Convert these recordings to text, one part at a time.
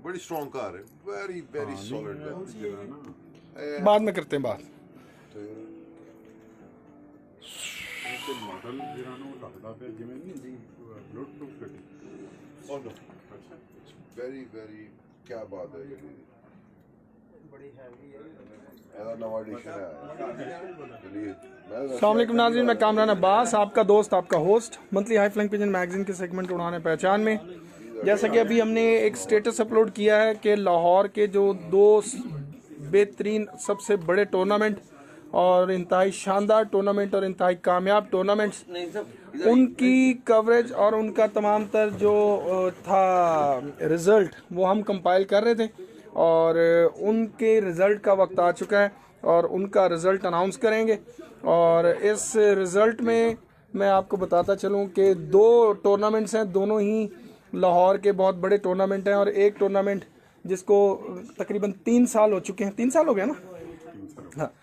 बड़ी strong car है, very very solid है। बाद में करते हैं बात। मॉडल लगता पे जिमें नहीं ब्लूटूथ गड्डी वेरी वेरी क्या बात है, बड़ी हैवी है, नवा एडिशन है। अस्सलाम वालेकुम नाज़रीन, मैं कामरान अब्बास, आपका दोस्त, आपका host monthly high flying pigeon magazine के सेगमेंट उड़ाने पहचान में। जैसा कि अभी हमने एक स्टेटस अपलोड किया है कि लाहौर के जो दो बेहतरीन सबसे बड़े टूर्नामेंट और इंतहाई शानदार टूर्नामेंट और इंतहाई कामयाब टूर्नामेंट्स, उनकी कवरेज और उनका तमाम तर जो था रिज़ल्ट वो हम कंपाइल कर रहे थे और उनके रिज़ल्ट का वक्त आ चुका है और उनका रिज़ल्ट अनाउंस करेंगे। और इस रिज़ल्ट में मैं आपको बताता चलूं कि दो टूर्नामेंट्स हैं, दोनों ही लाहौर के बहुत बड़े टूर्नामेंट हैं और एक टूर्नामेंट जिसको तकरीबन 3 साल हो चुके हैं, 3 साल हो गया ना, हाँ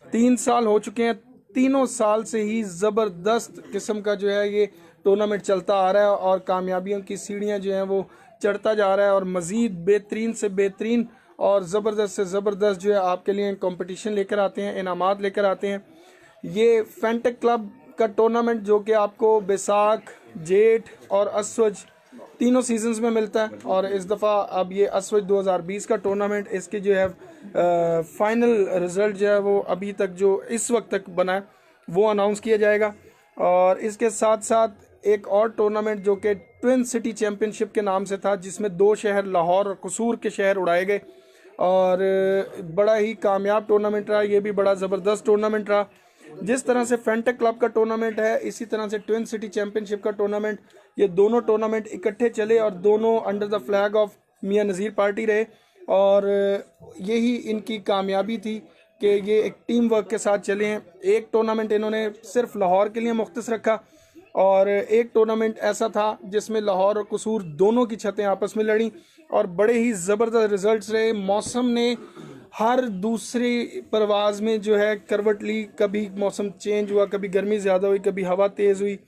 3 साल हो चुके हैं। तीनों साल से ही ज़बरदस्त किस्म का जो है ये टूर्नामेंट चलता आ रहा है और कामयाबियों की सीढ़ियाँ जो हैं वो चढ़ता जा रहा है और मज़ीद बेहतरीन से बेहतरीन और ज़बरदस्त से ज़बरदस्त जो है आपके लिए कंपटीशन लेकर आते हैं, इनामात लेकर आते हैं। ये फेंटेक क्लब का टूर्नामेंट जो कि आपको बैसाख, जेठ और असवज तीनों सीजन्स में मिलता है और इस दफ़ा अब ये असवज 2020 का टूर्नामेंट, इसकी जो है फाइनल रिज़ल्ट जो है वो अभी तक जो इस वक्त तक बना है वो अनाउंस किया जाएगा। और इसके साथ साथ एक और टूर्नामेंट जो कि ट्विन सिटी चैम्पियनशिप के नाम से था, जिसमें 2 शहर लाहौर और कसूर के शहर उड़ाए गए और बड़ा ही कामयाब टूर्नामेंट रहा। ये भी बड़ा ज़बरदस्त टूर्नामेंट रहा। जिस तरह से फेंटेक क्लब का टूर्नामेंट है, इसी तरह से ट्विन सिटी चैम्पियनशिप का टूर्नामेंट, ये दोनों टूर्नामेंट इकट्ठे चले और दोनों under the flag of Mian Nazir party रहे और यही इनकी कामयाबी थी कि ये एक टीम वर्क के साथ चले हैं। एक टूर्नामेंट इन्होंने सिर्फ लाहौर के लिए मुख्तस रखा और एक टूर्नामेंट ऐसा था जिसमें लाहौर और कसूर दोनों की छतें आपस में लड़ी और बड़े ही ज़बरदस्त रिजल्ट्स रहे। मौसम ने हर दूसरी परवाज़ में जो है करवट ली, कभी मौसम चेंज हुआ, कभी गर्मी ज़्यादा हुई, कभी हवा तेज़ हुई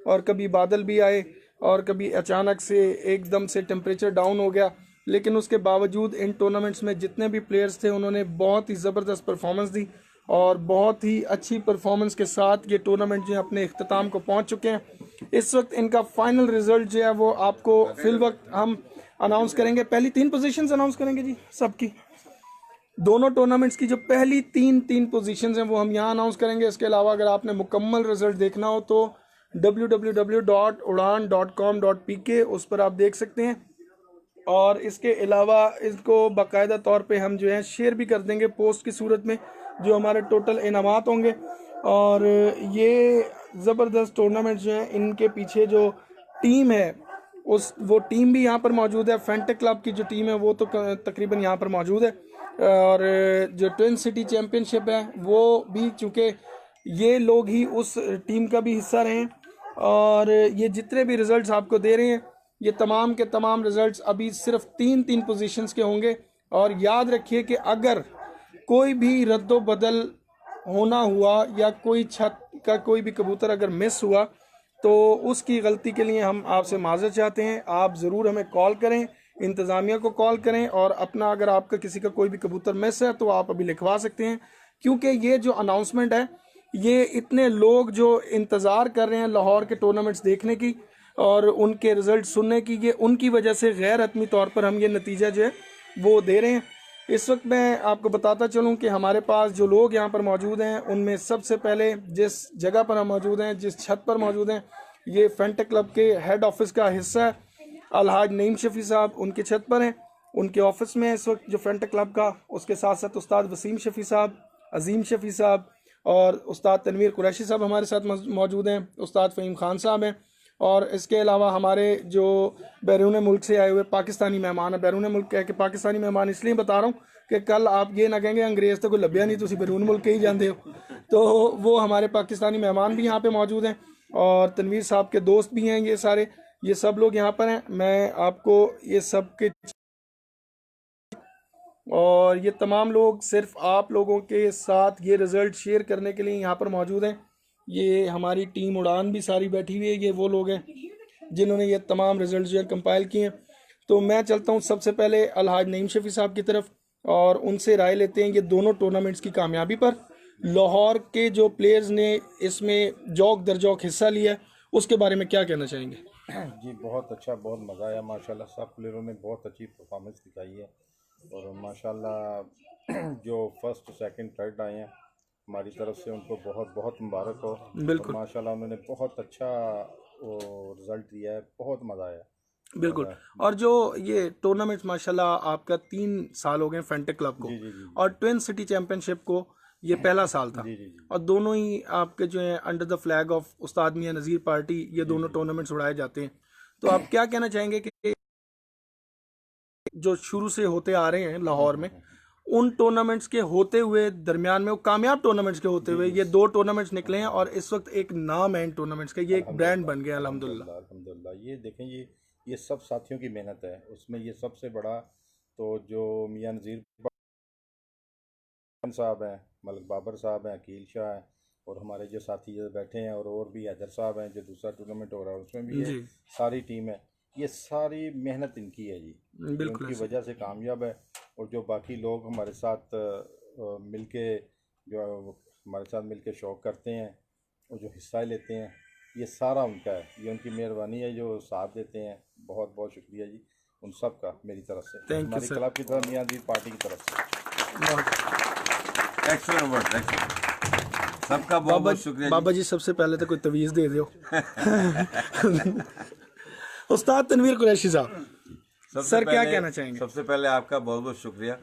और कभी बादल भी आए और कभी अचानक से एकदम से टेम्परेचर डाउन हो गया। लेकिन उसके बावजूद इन टूर्नामेंट्स में जितने भी प्लेयर्स थे उन्होंने बहुत ही ज़बरदस्त परफॉर्मेंस दी और बहुत ही अच्छी परफॉर्मेंस के साथ ये टूर्नामेंट जो है अपने इख्तिताम को पहुंच चुके हैं। इस वक्त इनका फाइनल रिजल्ट जो है वो आपको फिल वक्त हम अनाउंस करेंगे। पहली 3 पोजीशंस अनाउंस करेंगे जी सबकी, दोनों टूर्नामेंट्स की जो पहली 3 पोजीशंस हैं वो हम यहाँ अनाउंस करेंगे। इसके अलावा अगर आपने मुकम्मल रिजल्ट देखना हो तो www.udan.com.pk उस पर आप देख सकते हैं और इसके अलावा इसको बाकायदा तौर पे हम जो है शेयर भी कर देंगे पोस्ट की सूरत में, जो हमारे टोटल इनामात होंगे। और ये ज़बरदस्त टूर्नामेंट जो है, इनके पीछे जो टीम है वो टीम भी यहाँ पर मौजूद है। फेंटेक क्लब की जो टीम है वो तो तकरीबन यहाँ पर मौजूद है और जो ट्विन सिटी चैम्पियनशिप है वो भी, चूँकि ये लोग ही उस टीम का भी हिस्सा रहे हैं और ये जितने भी रिज़ल्ट्स आपको दे रहे हैं ये तमाम के तमाम रिज़ल्ट्स अभी सिर्फ 3 पोजीशंस के होंगे। और याद रखिए कि अगर कोई भी रद्दो बदल होना हुआ या कोई छत का कोई भी कबूतर अगर मिस हुआ तो उसकी गलती के लिए हम आपसे माज़रत चाहते हैं। आप ज़रूर हमें कॉल करें, इंतज़ामिया को कॉल करें और अपना अगर आपका किसी का कोई भी कबूतर मिस है तो आप अभी लिखवा सकते हैं, क्योंकि ये जो अनाउंसमेंट है ये इतने लोग जो इंतज़ार कर रहे हैं लाहौर के टूर्नामेंट्स देखने की और उनके रिज़ल्ट सुनने की, ये उनकी वजह से गैर हतमी तौर पर हम ये नतीजा जो है वो दे रहे हैं। इस वक्त मैं आपको बताता चलूं कि हमारे पास जो लोग यहाँ पर मौजूद हैं उनमें सबसे पहले जिस जगह पर हम मौजूद हैं, जिस छत पर मौजूद हैं, ये फेंटेक क्लब के हेड ऑफिस का हिस्सा है। अलहाज नईम शफ़ी साहब उनकी छत पर हैं, उनके ऑफिस में इस वक्त जो फेंटेक क्लब का, उसके साथ साथ उस्ताद वसीम शफ़ी साहब, अजीम शफ़ी साहब और उस्ताद तनवीर कुरैशी साहब हमारे साथ मौजूद हैं, उस्ताद फ़हीम खान साहब हैं और इसके अलावा हमारे जो बैरून मुल्क से आए हुए पाकिस्तानी मेहमान हैं। बैरून मुल्क कह के पाकिस्तानी मेहमान इसलिए बता रहा हूँ कि कल आप ये ना कहेंगे अंग्रेज़ तो कोई लभ्या नहीं, तुसी बैरून मुल्क के ही जानते हो, तो वो हमारे पाकिस्तानी मेहमान भी यहाँ पे मौजूद हैं और तनवीर साहब के दोस्त भी हैं। ये सारे ये सब लोग यहाँ पर हैं। मैं आपको ये सब के और ये तमाम लोग सिर्फ आप लोगों के साथ ये रिज़ल्ट शेयर करने के लिए यहाँ पर मौजूद हैं। ये हमारी टीम उड़ान भी सारी बैठी हुई है, ये वो लोग हैं जिन्होंने ये तमाम रिज़ल्ट जो है कंपाइल किए हैं। तो मैं चलता हूँ सबसे पहले अलहाज नईम शफी साहब की तरफ और उनसे राय लेते हैं ये दोनों टूर्नामेंट्स की कामयाबी पर। लाहौर के जो प्लेयर्स ने इसमें जौक दर जौक हिस्सा लिया उसके बारे में क्या कहना चाहेंगे? जी बहुत अच्छा, बहुत मज़ा आया माशाल्लाह। सब प्लेयरों ने बहुत अच्छी परफॉर्मेंस दिखाई है और माशाल्लाह जो फर्स्ट सेकंड थर्ड आए हैं हमारी तरफ से उनको बहुत बहुत मुबारक हो। बिल्कुल। और माशाल्लाह उन्होंने बहुत अच्छा रिज़ल्ट दिया है, बहुत मज़ा आया। बिल्कुल। और जो ये टूर्नामेंट माशाल्लाह आपका 3 साल हो गए फेंटेक क्लब को, जी जी जी और ट्विन सिटी चैंपियनशिप को ये पहला साल था, जी जी जी और दोनों ही आपके जो है under the flag of Ustad Miyan Nazir party ये दोनों टूर्नामेंट्स उड़ाए जाते हैं। तो आप क्या कहना चाहेंगे कि जो शुरू से होते आ रहे हैं लाहौर में, उन टूर्नामेंट्स के होते हुए दरमियान में, वो कामयाब टूर्नामेंट्स के होते हुए ये 2 टूर्नामेंट्स निकले हैं और इस वक्त एक नाम है इन टूर्नामेंट्स का, ये एक ब्रांड बन गया अल्हम्दुलिल्लाह। अल्हम्दुलिल्लाह। ये देखें, ये सब साथियों की मेहनत है। उसमें ये सबसे बड़ा तो जो मियां नज़ीर साहब हैं, मलिक बाबर साहब हैं, अकील शाह हैं, और हमारे जो साथी जो बैठे हैं, और भी हैदर साहब हैं जो दूसरा टूर्नामेंट हो रहा है उसमें भी है, जी सारी टीम है। ये सारी मेहनत इनकी है जी, बिल्कुल उनकी ऐसे। वजह से कामयाब है। और जो बाकी लोग हमारे साथ मिलके जो हमारे साथ मिलके शौक करते हैं और जो हिस्सा लेते हैं, ये सारा उनका है, ये उनकी मेहरबानी है जो साथ देते हैं। बहुत बहुत शुक्रिया जी उन सब का मेरी तरफ से, Thank you, हमारी sir. क्लब की तरफ, मियां नज़ीर पार्टी की तरफ से। Excellent word, excellent. सबका बहुत बहुत शुक्रिया बाबा जी सबसे पहले तो कोई तवीज़ दे दो। उस्ताद तनवीर कुरैशी साहब, सर क्या कहना चाहेंगे? सबसे पहले आपका बहुत बहुत शुक्रिया,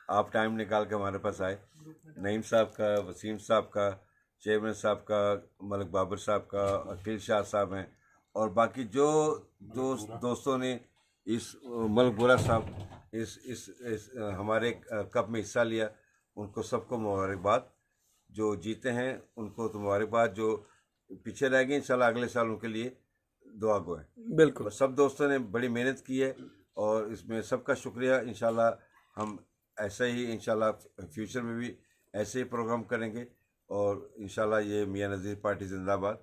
आप टाइम निकाल के हमारे पास आए। नईम साहब का, वसीम साहब का, चेयरमैन साहब का, मलिक बाबर साहब का, अकील शाह साहब हैं, और बाकी जो दोस्तों ने इस मलिक बोरा साहब इस हमारे कप में हिस्सा लिया, उनको सबको मुबारकबाद। जो जीते हैं उनको तो मुबारकबाद, जो पीछे रह गए इंशाल्लाह अगले साल उनके लिए दुआ गो है। बिल्कुल। सब दोस्तों ने बड़ी मेहनत की है और इसमें सबका शुक्रिया। इंशाल्लाह हम ऐसे ही इंशाल्लाह फ्यूचर में भी ऐसे ही प्रोग्राम करेंगे, और इंशाल्लाह ये मियां नज़ीर पार्टी जिंदाबाद,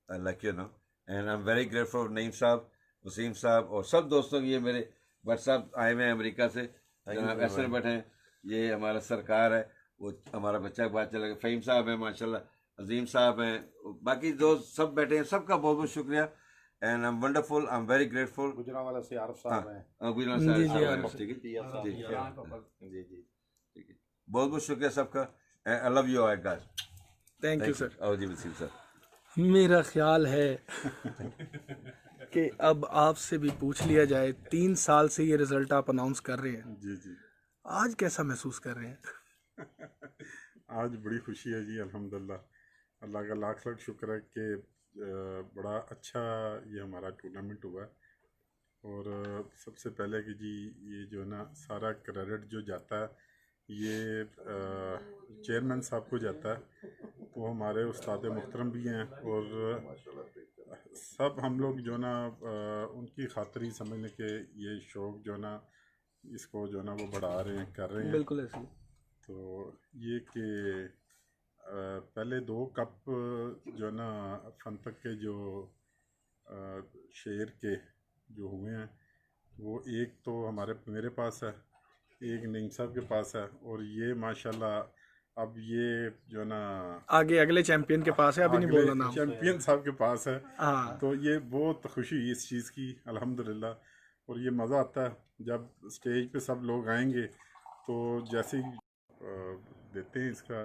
like you know. And I am very grateful Naeem साहब, वसीम साहब और सब दोस्तों की। ये मेरे भट्ट साहब आए हुए हैं अमेरिका से, जनाब एसर भट्ट हैं, ये हमारा सरकार है, वो हमारा बच्चा के बाद चला गया, फ़हीम साहब हैं माशाल्लाह, अजीम साहब हैं, बाकी दोस्त सब बैठे हैं, सबका बहुत बहुत शुक्रिया। And I am wonderful, I am very grateful. Gujranwala से आरफ साहब हैं। ठीक है जी, ठीक है, बहुत बहुत शुक्रिया सबका। आई love you all guys. Thank you sir. आओ जी वसीम सर। मेरा ख्याल है कि अब आपसे भी पूछ लिया जाए, 3 साल से ये रिजल्ट आप अनाउंस कर रहे हैं, जी जी। आज कैसा महसूस कर रहे हैं? आज बड़ी खुशी है जी, अल्हम्दुलिल्लाह। अल्लाह का लाख लाख शुक्र है कि बड़ा अच्छा ये हमारा टूर्नामेंट हुआ है। और सबसे पहले कि जी ये जो है ना सारा क्रेडिट जो जाता है ये चेयरमैन साहब को जाता है, वो हमारे उस्ताद मुहतरम भी हैं, और सब हम लोग जो ना उनकी खातिर समझने के ये शौक़ जो ना इसको जो ना वो बढ़ा रहे हैं, कर रहे हैं। बिल्कुल ऐसे। तो ये कि पहले 2 कप जो ना फंतक के जो शेर के जो हुए हैं, वो एक तो मेरे पास है, एक नईम साहब के पास है, और ये माशाल्लाह अब ये जो ना आगे अगले चैंपियन के पास है, अभी नहीं बोलना नाम। चैंपियन साहब के पास है। हाँ। तो ये बहुत खुशी हुई इस चीज़ की, अल्हम्दुलिल्लाह। और ये मज़ा आता है जब स्टेज पे सब लोग आएंगे, तो जैसे ही देते हैं इसका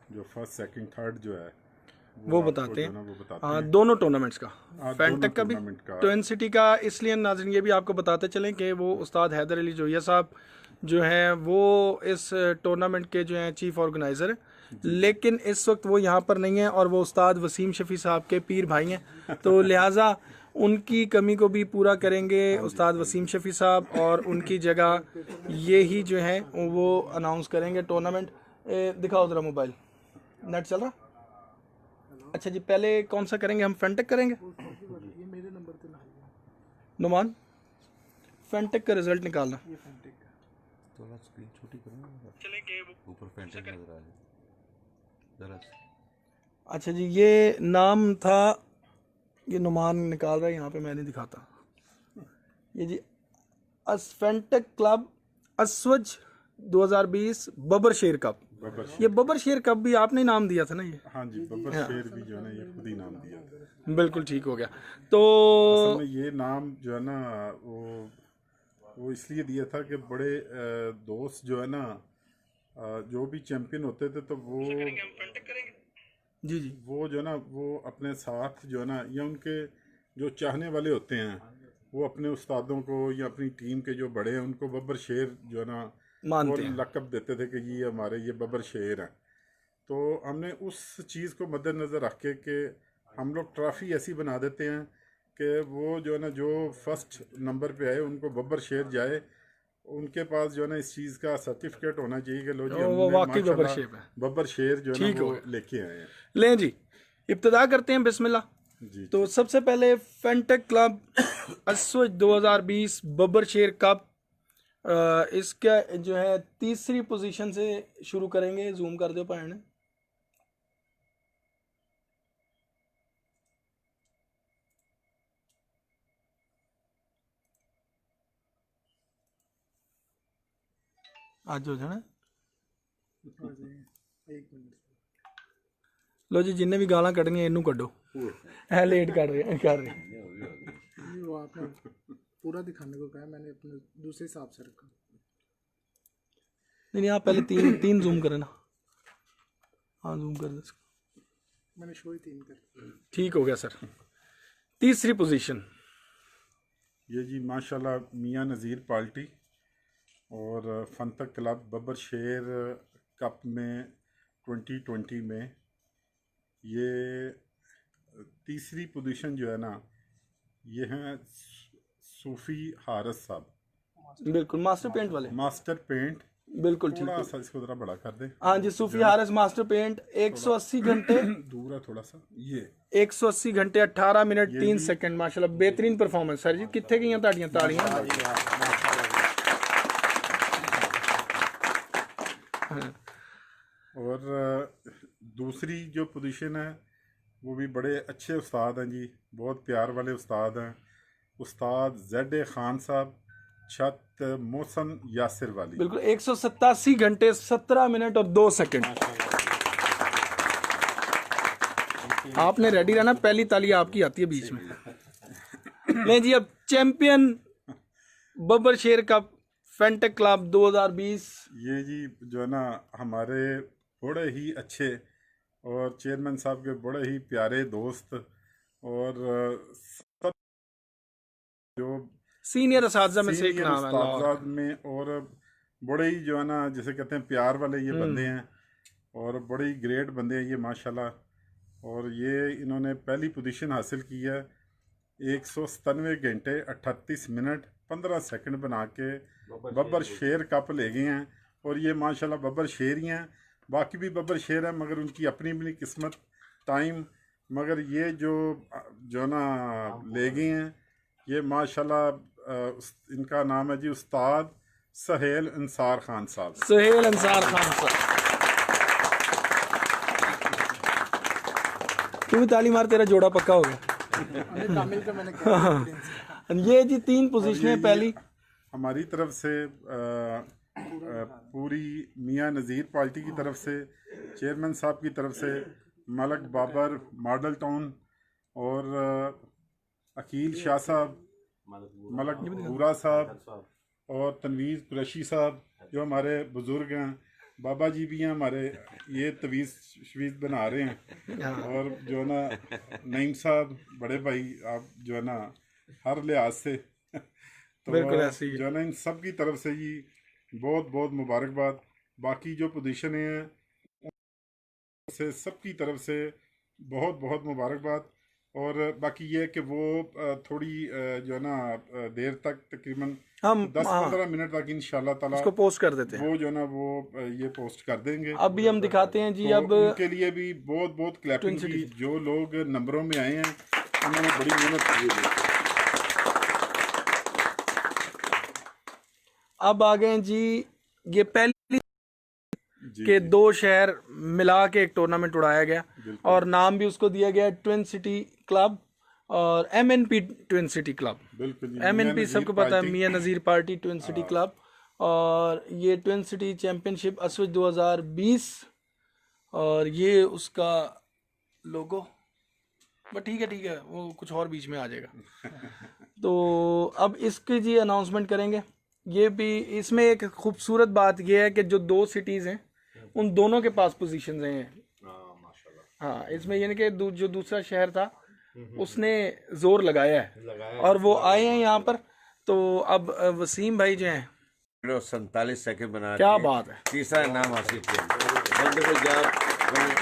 जो फर्स्ट सेकंड थर्ड जो है वो आपको बताते जो है ना वो बताते हैं। हैं। दोनों टूर्नामेंट्स का, हाँ, फैंटेक का भी, दोनों टूर्नामेंट का। ट्विन सिटी का। इसलिए नाज़रीन ये भी आपको बताते चलें कि वो उस्ताद हैदर अली जोया साहब जो हैं वो इस टूर्नामेंट के जो हैं चीफ ऑर्गेनाइज़र हैं, लेकिन इस वक्त वो यहाँ पर नहीं है, और वो उस्ताद वसीम शफी साहब के पीर भाई हैं, तो लिहाजा उनकी कमी को भी पूरा करेंगे उस्ताद वसीम शफी साहब, और उनकी जगह ये ही जो है वो अनाउंस करेंगे टूर्नामेंट। दिखाओ ज़रा मोबाइल, नेट चल रहा? अच्छा जी, पहले कौन सा करेंगे हम? फेंटेक करेंगे। नुमान फेंटेक का रिजल्ट निकालना। थोड़ा स्क्रीन छोटी करो ना, ऊपर फेंटेक नजर आ जाए जरा। अच्छा जी, ये नाम था, ये नुमान निकाल रहा है यहाँ पे, मैं नहीं दिखाता। ये जी फेंटेक क्लब अस्वज 2020 बबर शेर कप। बब्बर ये बबर शेर कप भी आपने नाम दिया था ना ये? हाँ जी, बब्बर शेर भी जो है ना ये खुद ही नाम दिया था। बिल्कुल ठीक हो गया। तो असल में ये नाम जो है ना वो इसलिए दिया था कि बड़े दोस्त जो है ना जो भी चैंपियन होते थे तो जी जी वो जो है ना वो अपने साथ जो है ना या उनके जो चाहने वाले होते हैं वो अपने उस्तादों को या अपनी टीम के जो बड़े हैं उनको बब्बर शेर जो है ना वो मानते हैं। लक़ब देते थे कि ये हमारे ये बब्बर शेर हैं। तो हमने उस चीज़ को मद्देनज़र रख के कि हम लोग ट्रॉफ़ी ऐसी बना देते हैं कि वो जो है ना जो फर्स्ट नंबर पे आए उनको बब्बर शेर जाए, उनके पास जो है ना इस चीज़ का सर्टिफिकेट होना चाहिए कि लो जी वो हमने वाकई बब्बर माशाल्लाह शेर है। बब्बर शेर जो है ठीक ना हो वो गया। लेके आए हैं। लें जी, इब्तिदा करते हैं बिस्मिल्लाह। जी तो सबसे पहले फेंटेक क्लब अस्वज 2020 बब्बर शेर कप, इसका जो है तीसरी पोजीशन से शुरू करेंगे। जूम कर दो पैन। आज हो जाना। लो जी, जिन्हें भी गालां कढ़नियां इनू कड्डो, है लेट कर रहे वो आपने पूरा दिखाने को कहा, मैंने अपने दूसरे हिसाब से रखा। नहीं आप पहले तीन जूम करें ना। हाँ जूम कर दो, मैंने शो ही 3 कर। ठीक हो गया सर। तीसरी पोजीशन ये जी माशाल्लाह मियाँ नज़ीर पार्टी और फंतक क्लब बब्बर शेर कप में 2020 में ये तीसरी पोजीशन जो है ना ये हैं सूफ़ी हारिस साहब, बिल्कुल मास्टर पेंट वाले। Master paint. बिल्कुल ठीक थोड़ा है। सा इसको ज़रा बड़ा कर दे। हाँ जी, सूफी हारिस मास्टर पेंट 180 घंटे दूर है थोड़ा सा ये 180 घंटे 18 मिनट ये 3 भी- सेकंड। माशाल्लाह बेहतरीन परफॉर्मेंस सर जी। कितने गई ताड़ियां ताड़ियां। और दूसरी जो पोजीशन है वो भी बड़े अच्छे उस्ताद हैं जी, बहुत प्यार वाले उस्ताद हैं। उस्ताद ज़ेड खान साहब, छत मोहसन यासिर वाली। बिल्कुल 187 घंटे 17 मिनट और 2 सेकंड। आपने रेडी रहना, पहली ताली आपकी आती है बीच में। नहीं जी, अब चैंपियन बब्बर शेर कप फेंटेक क्लब 2020। ये जी जो है ना हमारे बड़े ही अच्छे और चेयरमैन साहब के बड़े ही प्यारे दोस्त और सब जो सीनियर असातिज़ा में से एक सीनियर नाम है लाहौर का। उस्ताद में और बड़े ही जो है ना जैसे कहते हैं प्यार वाले ये बंदे हैं और बड़े ही ग्रेट बंदे हैं ये माशाल्लाह। और ये इन्होंने पहली पोजीशन हासिल की है 197 घंटे 38 मिनट 15 सेकंड बना के बब्बर शेर कप ले गए हैं। और ये माशाल्लाह बब्बर शेर ही हैं, बाकी भी बब्बर शेर हैं मगर उनकी अपनी अपनी किस्मत टाइम। मगर ये जो ना ले गए हैं ये माशाल्लाह इनका नाम है जी उस्ताद सहेल अंसार खान साहब। सुहेल अंसार खान साहब, तू भी ताली मार, तेरा जोड़ा पक्का हो गया। तामिल का मैंने कहा। ये जी 3 पोजीशनें। पहली हमारी तरफ से पूरी मियाँ नज़ीर पार्टी की तरफ से, चेयरमैन साहब की तरफ से, मलक बाबर मॉडल टाउन और अकील शाह साहब, मलक भूरा साहब और तनवीज़ कुरैशी साहब जो हमारे बुज़ुर्ग हैं। बाबा जी भी हैं हमारे, ये तवीज़ शवीज़ बना रहे हैं। और जो है ना नईम साहब बड़े भाई, आप जो है ना हर लिहाज से तो बिल्कुल ऐसे ही। जो है ना इन सब की तरफ से ही बहुत बहुत मुबारकबाद। बाकी जो पोजीशन हैं से सब की तरफ से बहुत बहुत मुबारकबाद। और बाकी ये है कि वो थोड़ी जो है ना देर तक तकरीबन हम 10-15 मिनट तक इंशाल्लाह ताला इसको पोस्ट कर देते हैं। वो जो है ना वो ये पोस्ट कर देंगे। अभी हम दिखाते हैं जी। तो अब उनके लिए भी बहुत बहुत क्लैपिंग की, जो लोग नंबरों में आए हैं उन्होंने बड़ी मेहनत की है। अब आ गए जी, ये पहली जी के 2 शहर मिला के एक टूर्नामेंट उड़ाया गया और नाम भी उसको दिया गया ट्विन सिटी क्लब और MNP ट्विन सिटी क्लब। बिल्कुल जी, MNP मियां सबको नज़ीर पता है, पार्टी। मियां Nazir party twin city club, और ये ट्विन सिटी चैंपियनशिप अस्विच 2020, और ये उसका लोगो, बट ठीक है वो कुछ और बीच में आ जाएगा। तो अब इसकी जी अनाउंसमेंट करेंगे। ये भी इसमें एक खूबसूरत बात ये है कि जो 2 सिटीज़ हैं उन दोनों के पास पोजीशंस हैं। हाँ, इसमें यानी कि जो दूसरा शहर था उसने जोर लगाया है और वो आए हैं यहाँ पर। तो अब वसीम भाई जो हैं, 47 सेकंड बना क्या के बात है, तीसरा इनाम हासिल किया। Wonderful job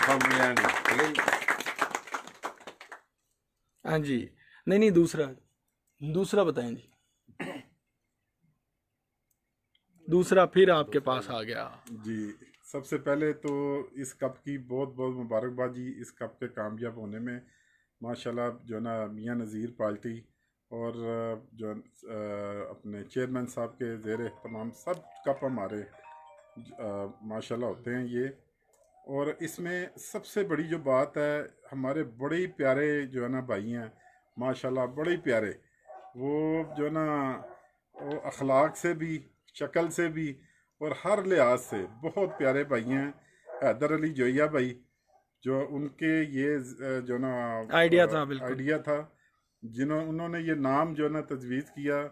from Miani. ठीक है, हाँ जी, नहीं दूसरा बताएं जी। दूसरा फिर आपके पास आ गया जी, सबसे पहले तो इस कप की बहुत बहुत मुबारकबाद जी, इस कप के कामयाब होने में माशाल्लाह जो ना मियां नज़ीर पार्टी और जो अपने चेयरमैन साहब के ज़ेर तमाम सब कप हमारे माशाल्लाह होते हैं ये। और इसमें सबसे बड़ी जो बात है, हमारे बड़े ही प्यारे जो है ना भाई हैं माशाल्लाह, बड़े ही प्यारे, वो जो ना वो अखलाक से भी, शक्ल से भी और हर लिहाज से बहुत प्यारे भाई हैं। हैदर अली जोया भाई, जो उनके ये जो ना आइडिया था, बिल्कुल आइडिया था, उन्होंने ये नाम जो ना तजवीज़ किया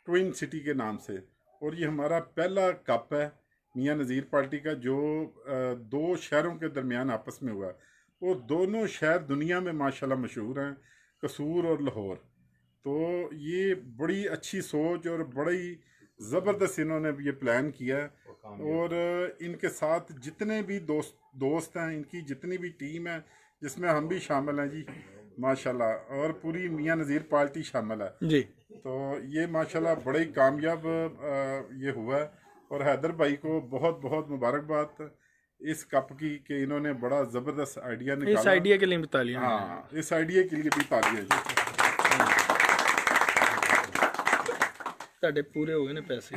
ट्विन सिटी के नाम से। और ये हमारा पहला कप है मियां नज़ीर पार्टी का, जो 2 शहरों के दरमियान आपस में हुआ है। वो दोनों शहर दुनिया में माशाल्लाह मशहूर हैं, कसूर और लाहौर। तो ये बड़ी अच्छी सोच और बड़ी ज़बरदस्त इन्होंने ये प्लान किया है। और इनके साथ जितने भी दोस्त हैं, इनकी जितनी भी टीम है, जिसमें हम भी शामिल हैं जी माशाल्लाह, और पूरी मियां नज़ीर पार्टी शामिल है जी। तो ये माशाल्लाह बड़े ही कामयाब ये हुआ है। और हैदर भाई को बहुत बहुत मुबारकबाद इस कप की कि इन्होंने बड़ा ज़बरदस्त आइडिया निकाला। इस आइडिया के लिए भी तालियां। हाँ, इस आइडिया के लिए भी तालियां जी। ਤੁਹਾਡੇ पूरे हो गए ना पैसे,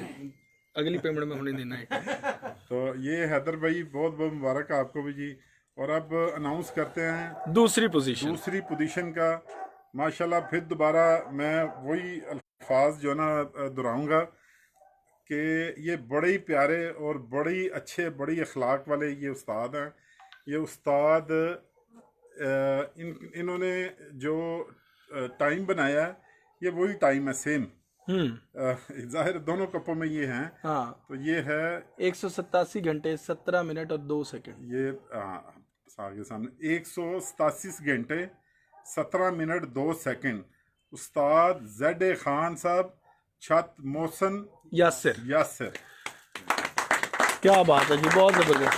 अगली पेमेंट में होने देना है। तो ये हैदर भाई बहुत बहुत मुबारक आपको भी जी। और अब अनाउंस करते हैं दूसरी पोजीशन का। माशाल्लाह फिर दोबारा मैं वही अल्फाज जो ना दोहराऊंगा कि ये बड़े ही प्यारे और बड़े ही अच्छे, बड़ी अखलाक वाले ये उस्ताद हैं। ये उस्ताद इन्होंने जो टाइम बनाया है, ये वही टाइम है सेम। जाहिर दोनों कपों में ये हैं। हाँ, तो ये है 187 घंटे 17 मिनट और 2 सेकंड। ये आगे सामने 187 घंटे 17 मिनट 2 सेकंड। उस्ताद ज़ेड खान साहब, छत मोहसन यासिर। क्या बात है जी, बहुत जबरदस्त।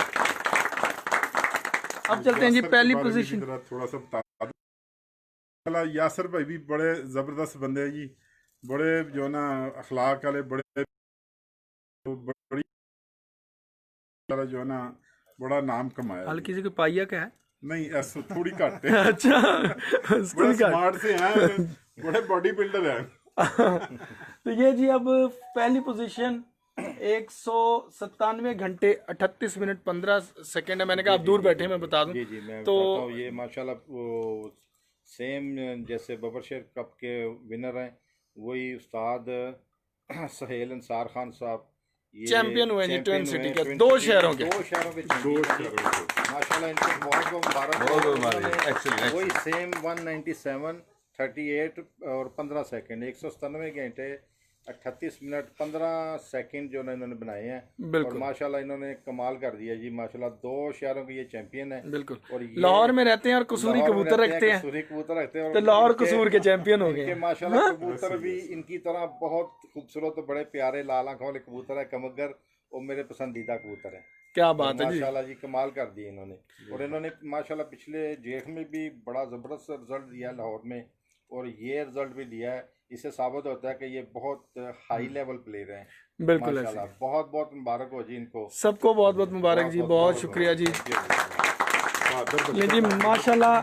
अब चलते हैं जी पहली पोजीशन। थोड़ा सा बता दूं, यासिर भाई भी बड़े ज़बरदस्त बंदे हैं जी, बड़े जो ना अखलाक वाले, बड़ी जो है ना बड़ा नाम कमाया। हल्की सी कोई पाइया क्या है? नहीं, ऐसा थोड़ी घट है। अच्छा, बड़े स्मार्ट से हैं, बड़े बॉडी बिल्डर हैं। तो ये जी अब पहली पोजीशन 197 घंटे 38 मिनट 15 सेकंड है। मैंने कहा आप दूर बैठे, मैं बता दूं। जी मैं तो बताता हूँ, ये माशाल्लाह वो सेम जैसे बबरशेर कप के विनर हैं, वही उस्ताद सहेल अंसार खान साहब चैंपियन हुए जी ट्विन सिटी के, 2 शहरों के माशाल्लाह, इनको बहुत बहुत मुबारक। एक्सीलेंट। वही सेम 197 38 और 15 सेकंड 197 घंटे 38 मिनट 15 सेकंड जो इन्होंने बनाए हैं। और माशाल्लाह इन्होंने कमाल कर दिया जी माशाल्लाह। 2 शहरों के ये चैंपियन है। बिल्कुल, और लाहौर में रहते हैं और कसूरी कबूतर रखते हैं, तो लाहौर कसूर के चैंपियन हो गए माशाल्लाह। कबूतर भी इनकी तरह बहुत खूबसूरत, बड़े प्यारे लाल आंखों वाले कबूतर है, कमगर, और मेरे पसंदीदा कबूतर है। क्या बात है जी, माशाल्लाह जी, कमाल कर दिए इन्होंने। और इन्होंने माशाल्लाह पिछले जेठ में भी बड़ा ज़बरदस्त रिजल्ट दिया लाहौर में, और ये रिजल्ट भी दिया है। इससे साबित होता है कि ये बहुत हाई लेवल प्लेयर हैं। बिल्कुल माशाल्लाह, बहुत बहुत मुबारक हो जी इनको सबको, बहुत बहुत मुबारक जी, बहुत शुक्रिया जी। जी माशाल्लाह,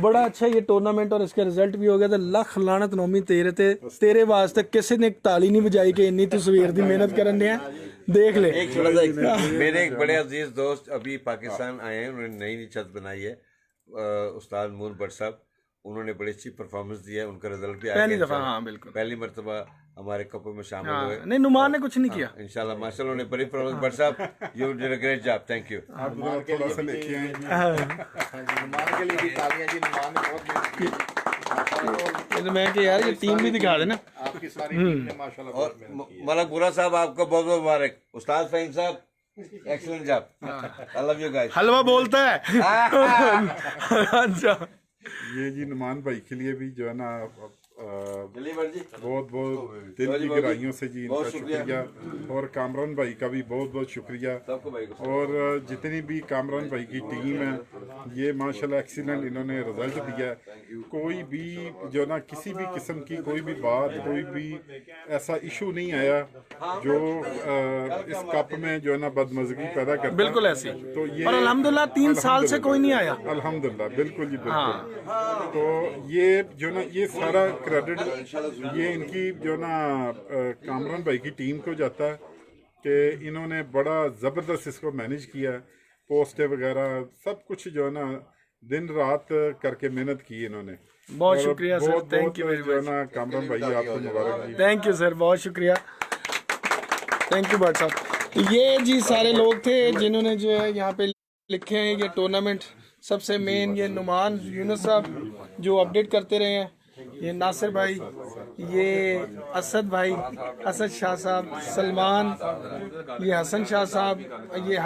बड़ा अच्छा ये टूर्नामेंट और इसके रिजल्ट भी हो गया। तो लख लानत नौमी तेरे वास्ते किसी ने ताली नहीं बजाई कि इन्नी तू सवेर दी मेहनत करन दिया। देख ले, एक छोटा सा, मेरे एक बड़े अजीज दोस्त अभी पाकिस्तान आए हैं, उन्होंने नई छत बनाई है, उस्ताद मून भट्ट साहब। उन्होंने बड़ी अच्छी परफॉर्मेंस दी है, उनका रिजल्ट भी आ पहली गया दफा, इंशाल्लाह। हाँ बिल्कुल। पहली मरतबा हमारे कपल में शामिल हाँ, हुए। नहीं नुमान ने कुछ नहीं किया। इंशाल्लाह माशाल्लाह उन्होंने बड़ी परफॉर्मेंस। बट साहब you did a great job, thank you. आप थोड़ा सा लेके आए जी। हाँ जी, नुमान के लिए भी तालियां जी, नुमान ने बहुत मेहनत की। ये तो मैं कि यार ये टीम भी दिखा देना। आपकी सारी टीम ने माशाल्लाह और बहुत मेहनत की है। मलक बुरा साहब आपको बहुत बहुत मुबारक। उस्ताद फ़हीम साहब excellent job, I love you guys. हलवा बोलता है। अच्छा, ये जी नुमान भाई के लिए भी जो है ना जलीबर जी बहुत बहुत दिल की गहराइयों से जी इनका शुक्रिया, और कामरान भाई का भी बहुत बहुत शुक्रिया। सबको भाई को। और जितनी भी कामरान भाई की टीम है, ये माशाल्लाह एक्सीलेंट इन्होंने रिजल्ट दिया है। कोई भी जो ना किसी भी किस्म की कोई भी बात, कोई भी ऐसा इशू नहीं आया जो इस कप में जो है ना बदमज़गी पैदा करता। बिल्कुल ऐसी। तो ये और अल्हम्दुलिल्लाह 3 साल से कोई नहीं आया। अल्हम्दुलिल्लाह, बिल्कुल जी बिल्कुल। तो ये जो ना ये सारा क्रेडिट ये इनकी जो ना कामरान भाई की टीम को जाता है कि इन्होंने बड़ा ज़बरदस्त इसको मैनेज किया है। पोस्टें वगैरह सब कुछ जो है ना दिन रात करके मेहनत की इन्होंने। बहुत और शुक्रिया सर, बहुत- थैंक यू बहुत वेरी जो है मच। ना कामरान भाई आपको मुबारक जी। थैंक यू सर, बहुत शुक्रिया, थैंक यू भट्ट साहब। तो ये जी सारे लोग थे जिन्होंने जो है यहाँ पे लिखे हैं ये टूर्नामेंट। सबसे मेन ये नुमान यूनुस साहब जो अपडेट करते रहे हैं, ये नासिर भाई, ये असद भाई, असद शाह साहब, सलमान, ये हसन शाह साहब, ये